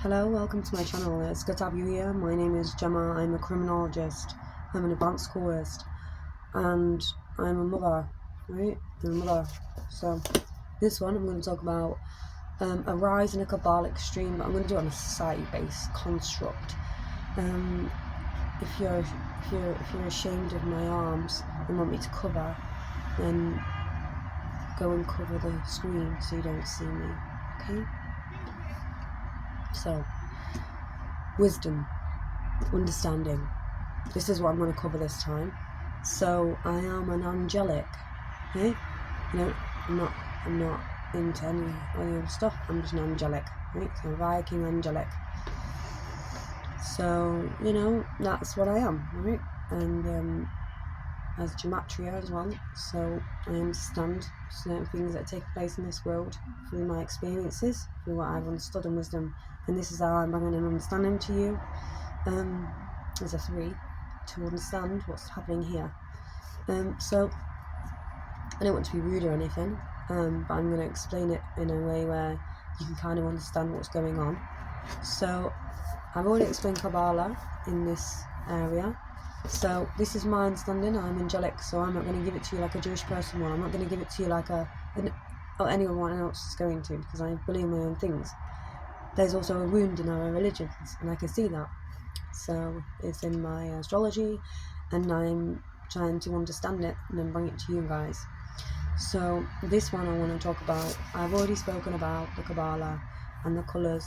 Hello, welcome to my channel. It's good to have you here. My name is Gemma. I'm a criminologist. I'm an advanced scorist, and I'm a mother, right? I'm a mother. So this one I'm going to talk about a rise in a cabal extreme, but I'm going to do it on a society-based construct. If you're ashamed of my arms and want me to cover, then go and cover the screen so you don't see me. Okay? So, wisdom, understanding. This is what I'm going to cover this time. So I am an angelic. Okay? I'm not into any other stuff. I'm just an angelic. Right? So a Viking angelic. So that's what I am. Right? And as gematria as well. So I understand certain things that take place in this world through my experiences, through what I've understood in wisdom, and this is how I'm bringing an understanding to you. As a 3 to understand what's happening here. So I don't want to be rude or anything, but I'm going to explain it in a way where you can kind of understand what's going on. So I've already explained Kabbalah in this area. So this is my understanding. I'm angelic, so I'm not going to give it to you like a Jewish person will. I'm not going to give it to you like anyone else is going to, because I believe my own things. There's also a wound in our religions, and I can see that. So it's in my astrology, and I'm trying to understand it and then bring it to you guys. So this one I want to talk about. I've already spoken about the Kabbalah and the colours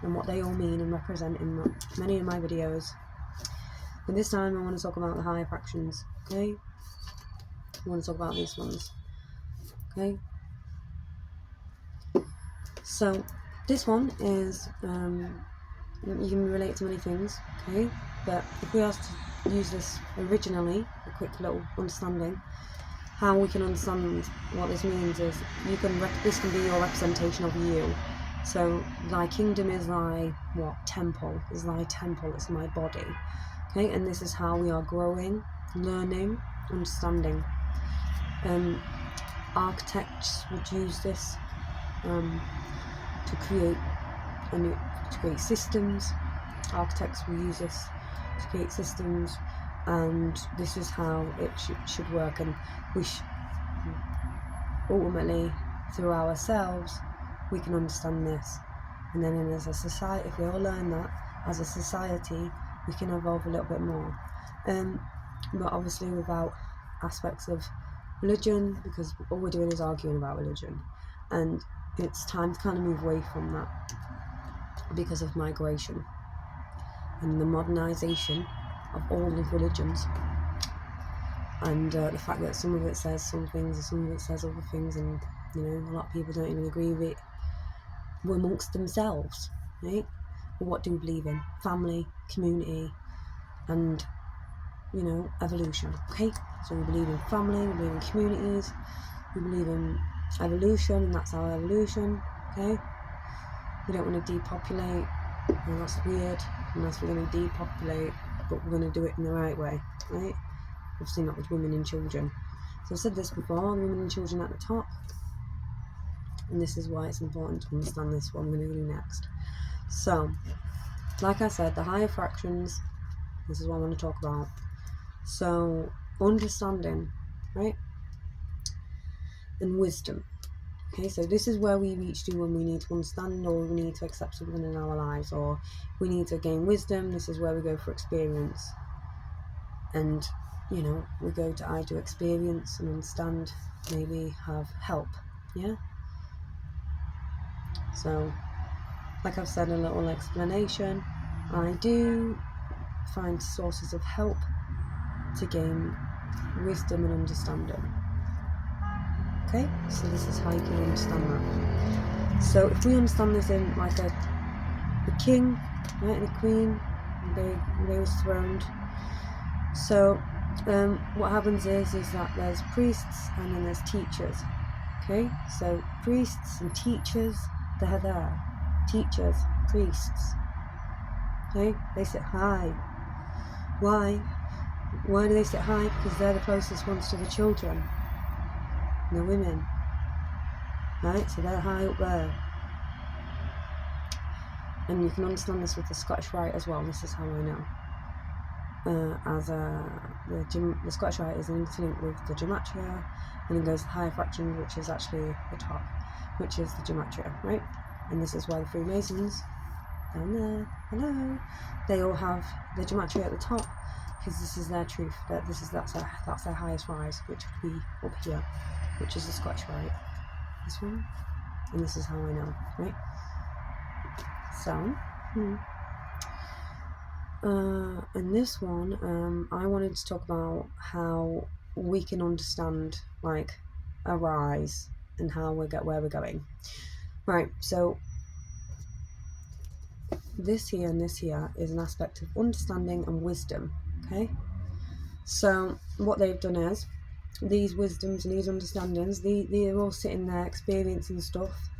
and what they all mean and represent in many of my videos. But this time I want to talk about the higher fractions. Okay, I want to talk about these ones. Okay, so this one is you can relate to many things, okay? But if we ask to use this originally, a quick little understanding, how we can understand what this means is this can be your representation of you. So thy kingdom is thy temple, is my temple, it's my body, okay? And this is how we are growing, learning, understanding. Architects would use this to create systems. Architects will use this to create systems, and this is how it should work. And we ultimately, through ourselves, we can understand this. And then as a society, if we all learn that as a society, we can evolve a little bit more. But obviously without aspects of religion, because all we're doing is arguing about religion. And it's time to kind of move away from that because of migration and the modernization of all the religions, and the fact that some of it says some things and some of it says other things, and a lot of people don't even agree with it amongst themselves, right? Well, what do we believe in? Family, community, and evolution. Okay, so we believe in family, we believe in communities, we believe in evolution, and that's our evolution. Okay, we don't want to depopulate, and that's weird, unless we're going to depopulate, but we're going to do it in the right way, right? Obviously not with women and children. So I've said this before, women and children at the top, and this is why it's important to understand this, what I'm going to do next. So, like I said, the higher fractions, this is what I want to talk about. So, understanding, right? And wisdom. Okay, so this is where we reach to when we need to understand, or we need to accept something in our lives, or we need to gain wisdom. This is where we go for experience. And, we go to either experience and understand, maybe have help, yeah? So, like I've said, a little explanation. I do find sources of help to gain wisdom and understanding. Okay, so this is how you can understand that. So if we understand this in like the king, right, and the queen, they was throned. So what happens is that there's priests and then there's teachers. Okay, so priests and teachers, they're there. Teachers, priests. Okay, they sit high. Why? Why do they sit high? Because they're the closest ones to the children, and the women. Right, so they're high up there. and you can understand this with the Scottish Rite as well. This is how I know. The Scottish Rite is interlinked with the gematria, and it goes the higher fraction, which is actually the top, which is the gematria, right? And this is why the Freemasons down there, hello, they all have the gematria at the top, because this is their truth. That's their highest rise, which would be up here, which is the Scottish Rite. This one, and this is how I know, right? So. And this one, I wanted to talk about how we can understand like a rise and how we get where we're going. Right, so this here and this here is an aspect of understanding and wisdom, okay? So what they've done is, these wisdoms and these understandings, they're all sitting there experiencing stuff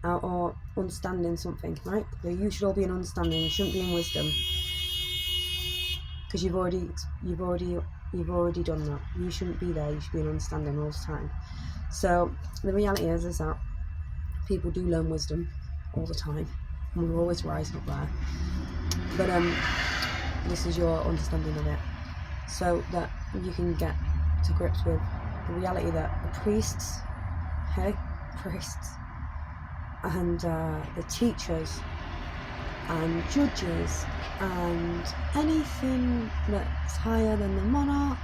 or understanding something, right? You should all be in understanding, you shouldn't be in wisdom. Because you've already done that. You shouldn't be there. You should be in understanding all the time. So the reality is that people do learn wisdom all the time, and we're always rising up there. But this is your understanding of it, so that you can get to grips with the reality that the priests, and the teachers and judges and anything that's higher than the monarch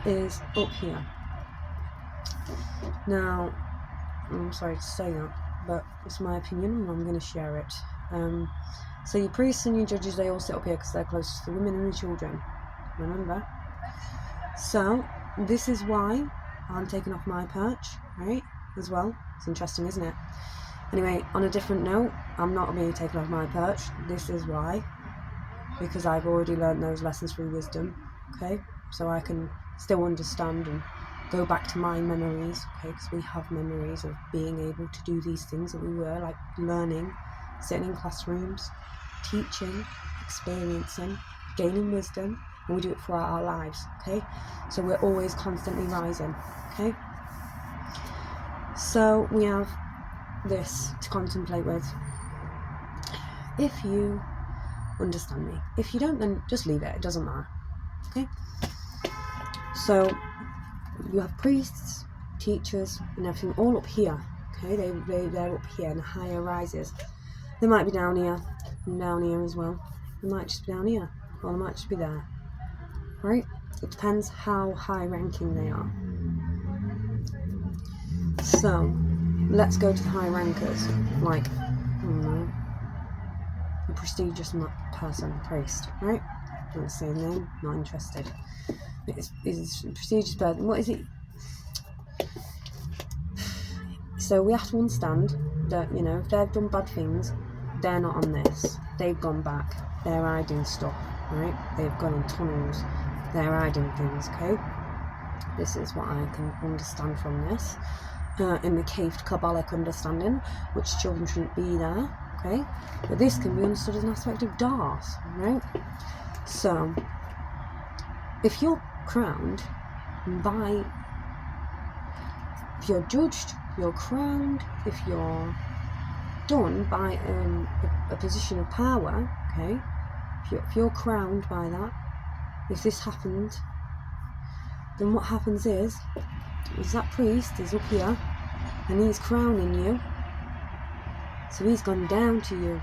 is up here. Now, I'm sorry to say that, but it's my opinion and I'm going to share it. So your priests and your judges, they all sit up here because they're closest to the women and the children, remember? So this is why I'm taking off my perch, right, as well. It's interesting, isn't it? Anyway, on a different note, I'm not being taken off my perch. This is why. Because I've already learned those lessons through wisdom, okay? So I can still understand and go back to my memories, okay? Because we have memories of being able to do these things that we were, like learning, sitting in classrooms, teaching, experiencing, gaining wisdom, and we do it throughout our lives, okay? So we're always constantly rising, okay? So we have this to contemplate with. If you understand me, if you don't, then just leave it doesn't matter, okay? So you have priests, teachers and everything all up here, okay? They're up here in the higher rises. They might be down here as well. They might just be down here, or they might just be there, right? It depends how high ranking they are. So let's go to the high rankers, like, I don't know, a prestigious person, priest, right? Don't say the name, not interested. It's a prestigious person. What is it? So we have to understand that, you know, if they've done bad things, they're not on this. They've gone back. They're hiding stuff, right? They've gone in tunnels. They're hiding things, okay? This is what I can understand from this. In the caved Kabbalic understanding, which children shouldn't be there, okay? But this can be understood as an aspect of Darth, right? So, if you're crowned by, if you're judged, you're crowned, if you're done by a position of power, okay? If you're crowned by that, if this happened, then what happens is that priest is up here and he's crowning you, so he's gone down to you.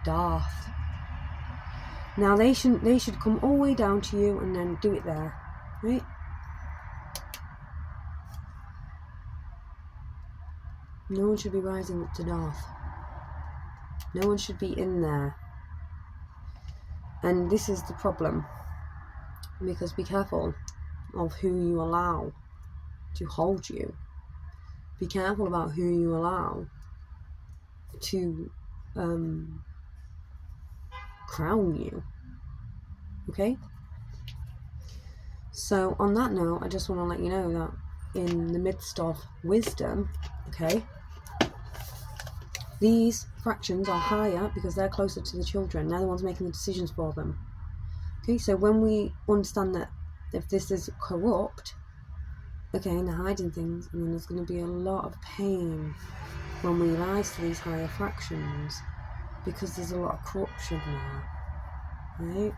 Darth. Now they should come all the way down to you and then do it there, right? No one should be rising up to Darth. No one should be in there. And this is the problem, because be careful of who you allow to hold you. Be careful about who you allow to crown you, okay? So on that note, I just want to let you know that in the midst of wisdom, okay, these fractions are higher because they're closer to the children. They're the ones making the decisions for them. Okay, so when we understand that if this is corrupt, okay, and they're hiding things, and then there's going to be a lot of pain when we rise to these higher fractions, because there's a lot of corruption there, right?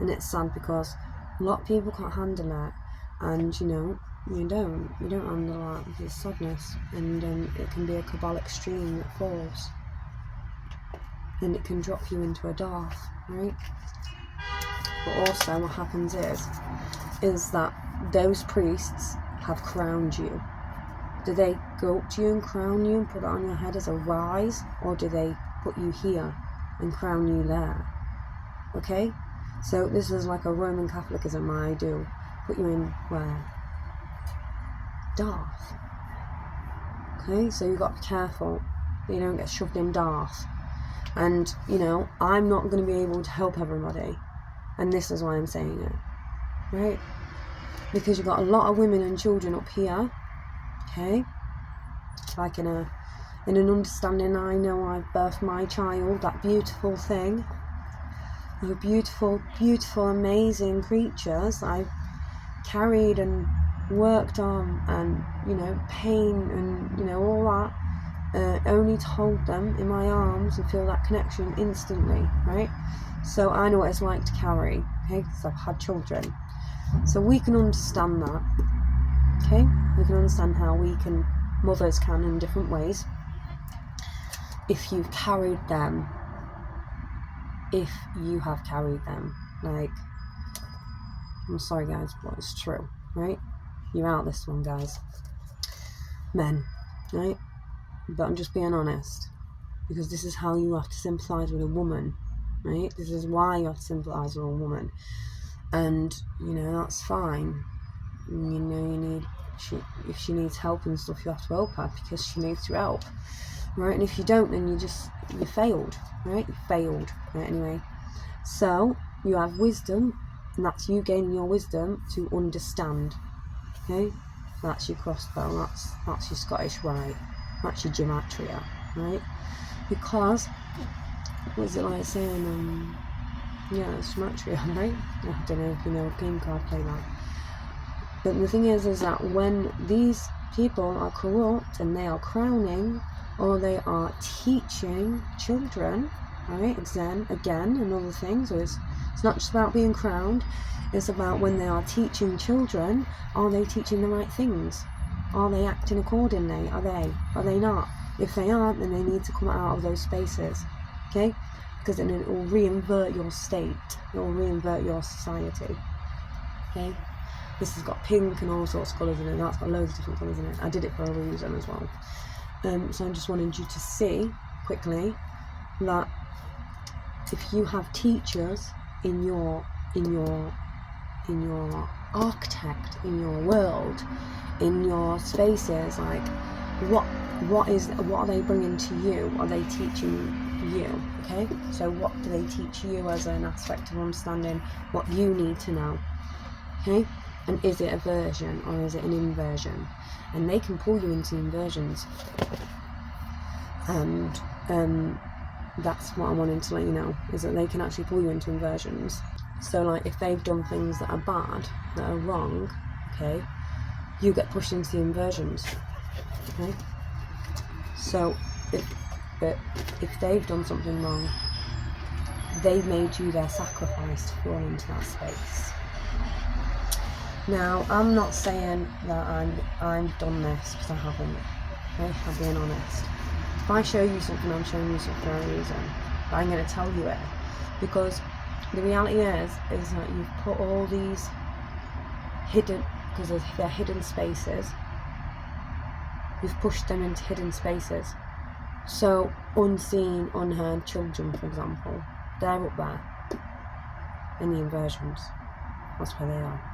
And it's sad because a lot of people can't handle it, and you don't handle that. It's sadness, and it can be a cabalic stream that falls, and it can drop you into a dark, right? But also what happens is that those priests have crowned you. Do they go up to you and crown you and put it on your head as a rise, or do they put you here and crown you there? Okay? So this is like a Roman Catholicism I do. Put you in where? Darth. Okay? So you've got to be careful that you don't get shoved in Darth. And, I'm not going to be able to help everybody. And this is why I'm saying it. Right? Because you've got a lot of women and children up here. Okay? Like in an understanding, I know I've birthed my child, that beautiful thing. The beautiful, beautiful, amazing creatures I've carried and worked on, and pain and all that, only to hold them in my arms and feel that connection instantly, right? So I know what it's like to carry, okay, because I've had children. So we can understand that, okay? We can understand how mothers can in different ways, if you've carried them. If you have carried them, like, I'm sorry guys, but it's true, right? You're out this one, guys. Men, right? But I'm just being honest, because this is how you have to sympathise with a woman, right? This is why you have to sympathise with a woman. And, that's fine. If she needs help and stuff, you have to help her, because she needs your help. Right, and if you don't, then you failed, right? You failed, right? Anyway, so you have wisdom, and that's you gaining your wisdom to understand. Okay, that's your crossbow. That's your Scottish rite. That's your gematria, right? Because what is it like saying? It's gematria, right? I don't know if you know a game card play that. But the thing is that when these people are corrupt and they are crowning, or they are teaching children, right? It's then again another thing. So it's not just about being crowned. It's about when they are teaching children. Are they teaching the right things? Are they acting accordingly? Are they not? If they aren't, then they need to come out of those spaces, okay? Because then it will reinvert your state. It will reinvert your society, okay? This has got pink and all sorts of colours in it. That's got loads of different colours in it. I did it for a reason as well. So I just wanted you to see quickly that if you have teachers in your architect, in your world, in your spaces, like what are they bringing to you? Are they teaching you? Okay, so what do they teach you as an aspect of understanding what you need to know? Okay, and is it a version or is it an inversion? And they can pull you into inversions, and that's what I wanted to let you know, is that they can actually pull you into inversions. So like if they've done things that are bad, that are wrong, okay, you get pushed into the inversions, okay? So if they've done something wrong, they've made you their sacrifice to fall into that space. Now, I'm not saying that I've done this, because I haven't. Okay, I'm being honest. If I show you something, I'm showing you something for a reason. But I'm going to tell you it, because the reality is that you've put all these hidden, because they're hidden spaces, you've pushed them into hidden spaces. So unseen, unheard children, for example, they're up there in the inversions. That's where they are.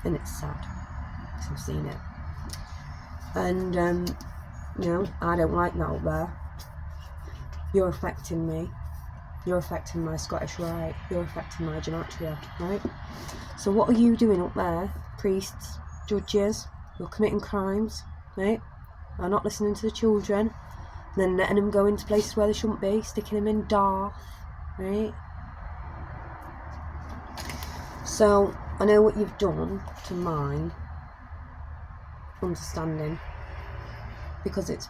And it's sad, because I've seen it. And I don't like that up there. You're affecting me. You're affecting my Scottish rite. You're affecting my gematria, right? So what are you doing up there? Priests, judges, you're committing crimes, right? You're not listening to the children, and then letting them go into places where they shouldn't be, sticking them in Darth, right? So I know what you've done to mine understanding, because it's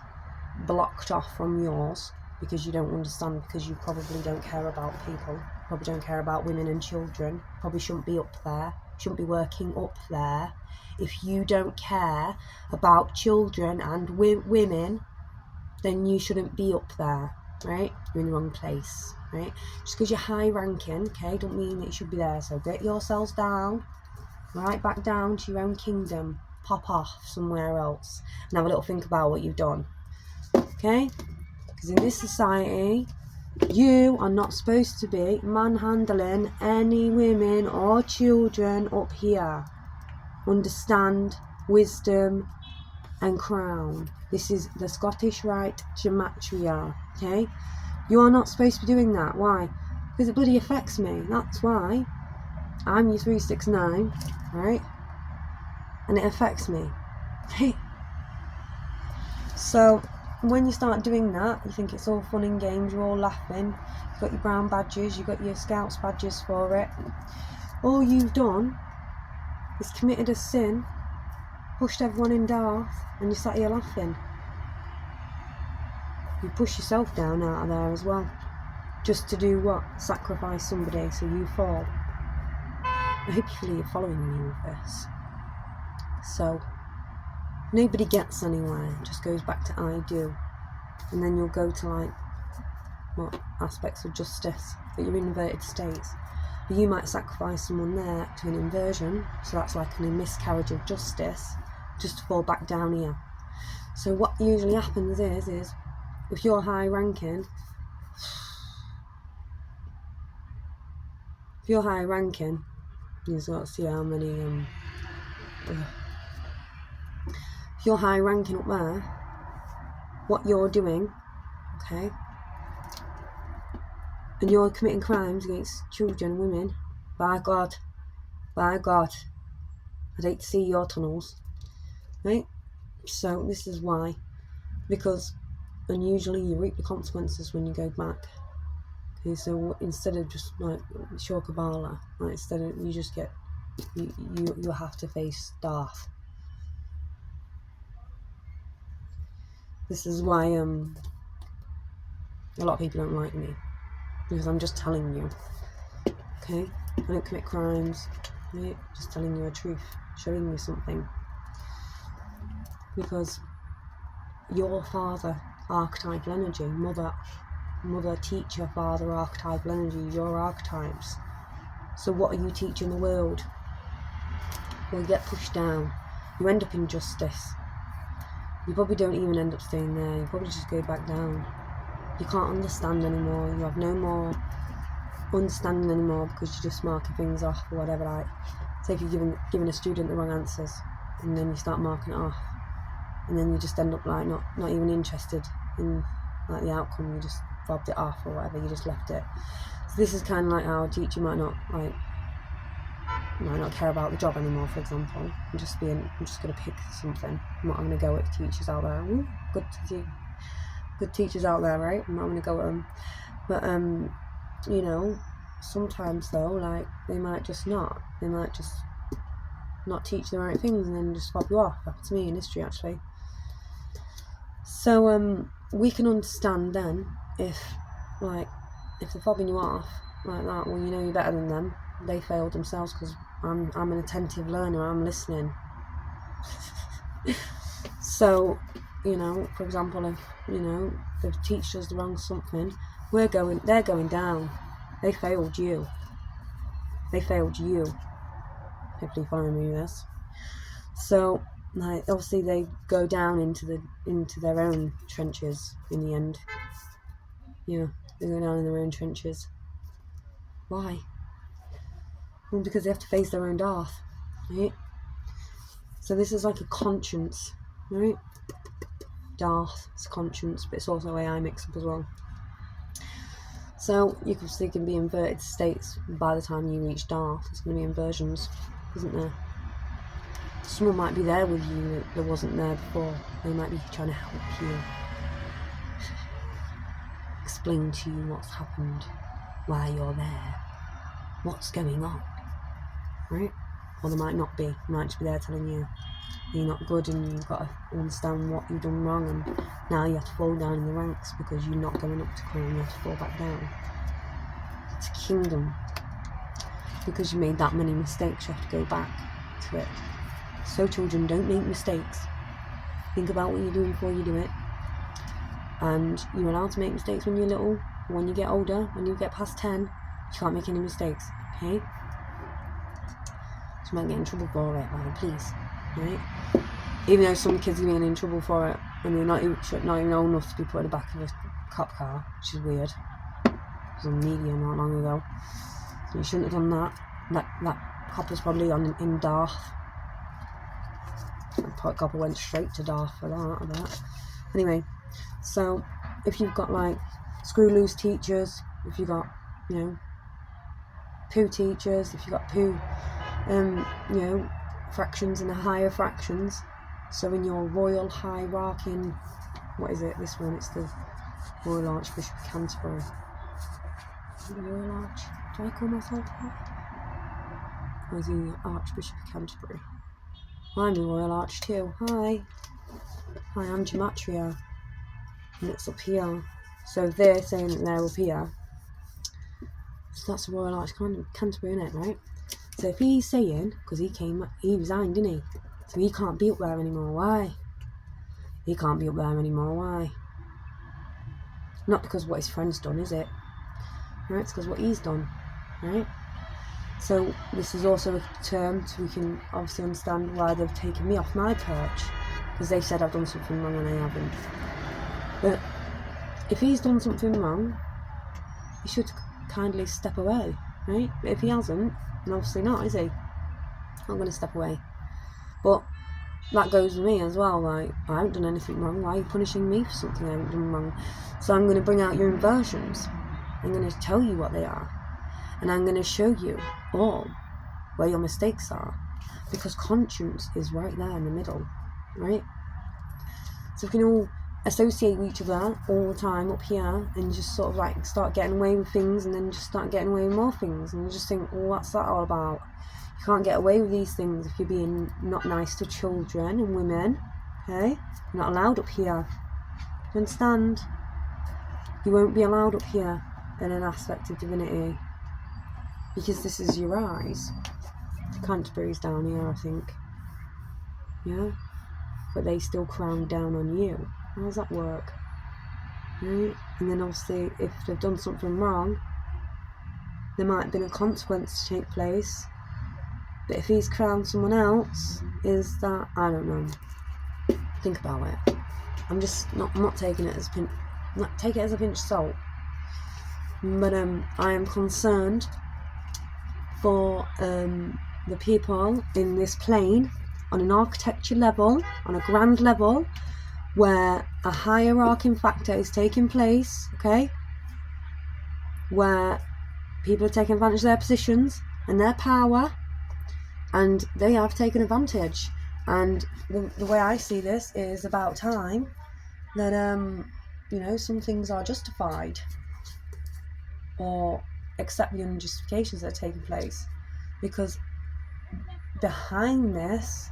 blocked off from yours, because you don't understand, because you probably don't care about people, probably don't care about women and children, probably shouldn't be up there, shouldn't be working up there. If you don't care about children and women, then you shouldn't be up there, right? You're in the wrong place, right? Just because you're high ranking, okay, don't mean that you should be there. So get yourselves down, right back down to your own kingdom, pop off somewhere else and have a little think about what you've done, okay? Because in this society, you are not supposed to be manhandling any women or children up here. Understand, wisdom and crown. This is the Scottish Rite Gematria, okay? You are not supposed to be doing that. Why? Because it bloody affects me. That's why. I'm your 369, right? And it affects me. Hey. So when you start doing that, you think it's all fun and games, you're all laughing, you've got your brown badges, you've got your scouts badges for it. All you've done is committed a sin, pushed everyone in Darth, and you sat here laughing. You push yourself down out of there as well. Just to do what? Sacrifice somebody so you fall. I hope you're following me with this. So, nobody gets anywhere. It just goes back to I do. And then you'll go to like, what, aspects of justice, but you're in inverted states. But you might sacrifice someone there to an inversion, so that's like a miscarriage of justice, just to fall back down here. So what usually happens is if you're high ranking, you've got to see how many, if you're high ranking up there, what you're doing, okay, and you're committing crimes against children and women, by God, I'd hate to see your tunnels, right? So this is why, because unusually you reap the consequences when you go back. Okay, so instead of just like Shokabala, like instead of you just get, you have to face Darth. This is why a lot of people don't like me, because I'm just telling you, okay? I don't commit crimes, right? Just telling you a truth, showing you something. Because your father, archetypal energy, mother, teacher, father, archetypal energy, your archetypes. So what are you teaching the world? Well, you get pushed down. You end up in justice. You probably don't even end up staying there. You probably just go back down. You can't understand anymore. You have no more understanding anymore because you're just marking things off or whatever. Like, say if you're giving a student the wrong answers, and then you start marking it off, and then you just end up like not even interested in like the outcome. You just bobbed it off or whatever. You just left it. So this is kind of like how a teacher might not care about the job anymore. For example, I'm just going to pick something. I'm not going to go at teachers out there. Ooh, good teachers out there, right? I'm not going to go at them. But you know, sometimes though, like they might just not teach the right things and then just fob you off. Happened to me in history actually. So we can understand then if they're fobbing you off like that, well, you know you're better than them. They failed themselves because I'm an attentive learner. I'm listening. So, you know, for example, if the teacher does the wrong something, they're going down. They failed you. Hopefully you're following me with this. So, like, obviously they go down into their own trenches in the end. Yeah, they go down in their own trenches. Why? Well, because they have to face their own Darth, right? So this is like a conscience, right? Darth is conscience, but it's also AI mix-up as well. So you can be inverted states by the time you reach Darth. There's going to be inversions, isn't there? Someone might be there with you that wasn't there before. They might be trying to help you, explain to you what's happened, why you're there, what's going on, right? Or they might not be. They might just be there telling you. you're not good, and you've got to understand what you've done wrong, and now you have to fall down in the ranks because you're not going up to crown, you have to fall back down. It's a kingdom. Because you made that many mistakes, you have to go back to it. So children, don't make mistakes. Think about what you're doing before you do it. And you're allowed to make mistakes when you're little. When you get older, when you get past 10, you can't make any mistakes, okay? So you might get in trouble for it, like, please, right? Even though some kids are getting in trouble for it, and they're not even old enough to be put in the back of a cop car, which is weird. It was on the media not long ago. So you shouldn't have done that. That cop was probably in Darth. That copper went straight to Darth for that, I bet. Anyway, so if you've got like screw loose teachers, if you've got, you know, poo teachers, if you've got poo, you know, fractions and higher fractions, so in your royal hierarchy, what is it, this one, it's the Royal Archbishop of Canterbury. Royal Arch? Do I call myself that? Or is he the Archbishop of Canterbury? I'm the Royal Arch too. Hi, I'm Gematria. And it's up here. So they're saying that they're up here. So that's the Royal Arch Canterbury, isn't it, right? So if he's saying, because he resigned, didn't he? So he can't be up there anymore. Why? He can't be up there anymore. Why? Not because what his friend's done, is it? Right? It's because what he's done. Right? So this is also a term so we can obviously understand why they've taken me off my perch, because they said I've done something wrong and I haven't. But if he's done something wrong, he should kindly step away, right? But if he hasn't, then obviously not, is he? I'm going to step away. But that goes with me as well, like, I haven't done anything wrong, why are you punishing me for something I haven't done wrong? So I'm going to bring out your inversions. I'm going to tell you what they are. And I'm going to show you all where your mistakes are. Because conscience is right there in the middle, right? So we can all associate with each other all the time up here and just sort of like start getting away with things and then just start getting away with more things. And you just think, well, what's that all about? You can't get away with these things if you're being not nice to children and women, okay? You're not allowed up here. Do you understand? You won't be allowed up here in an aspect of divinity. Because this is your eyes. Canterbury's down here, I think. Yeah? But they still crown down on you. How does that work? Right? And then obviously, if they've done something wrong, there might have been a consequence to take place. But if he's crowned someone else, is that... I don't know. Think about it. I'm not taking it as a pinch... Not take it as a pinch of salt. But I am concerned for the people in this plane on an architecture level, on a grand level, where a hierarchy factor is taking place, okay, where people are taking advantage of their positions and their power, and they have taken advantage. And the way I see this is about time that you know, some things are justified or accept the unjustifications that are taking place, because behind this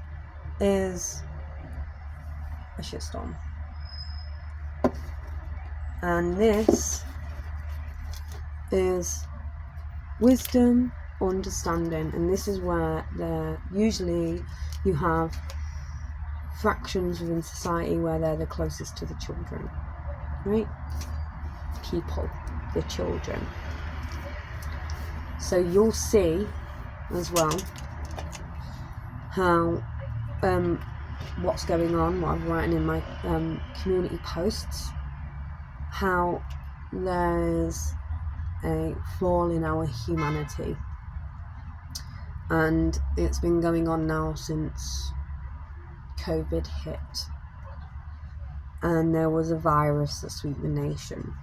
is a shitstorm, and this is wisdom, understanding, and this is where usually you have fractions within society where they're the closest to the children, right? People, the children. So you'll see as well how what's going on, what I'm writing in my community posts, how there's a fall in our humanity, and it's been going on now since COVID hit, and there was a virus that swept the nation.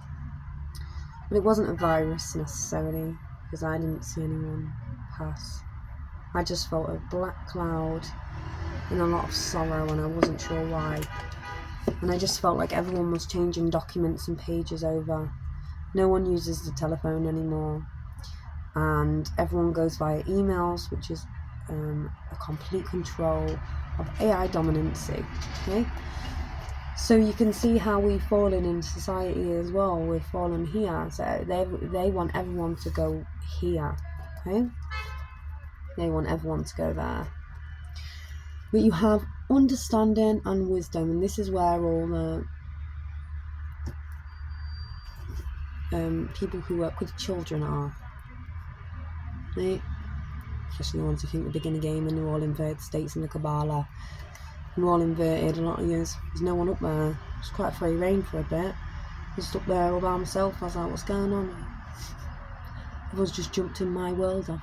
But it wasn't a virus necessarily, because I didn't see anyone pass. I just felt a black cloud and a lot of sorrow, and I wasn't sure why. And I just felt like everyone was changing documents and pages over. No one uses the telephone anymore, and everyone goes via emails, which is a complete control of AI dominancy. Okay, so you can see how we've fallen in society as well. We've fallen here. So they want everyone to go here. Okay, they want everyone to go there. But you have understanding and wisdom, and this is where all the people who work with children are. Right? Especially the ones who think they're big in the game, and they're all inverted states in the Kabbalah. They're all inverted a lot of years. There's no one up there. It's quite free reign for a bit. Just up there all by myself. I was like, what's going on? Everyone's just jumped in my world off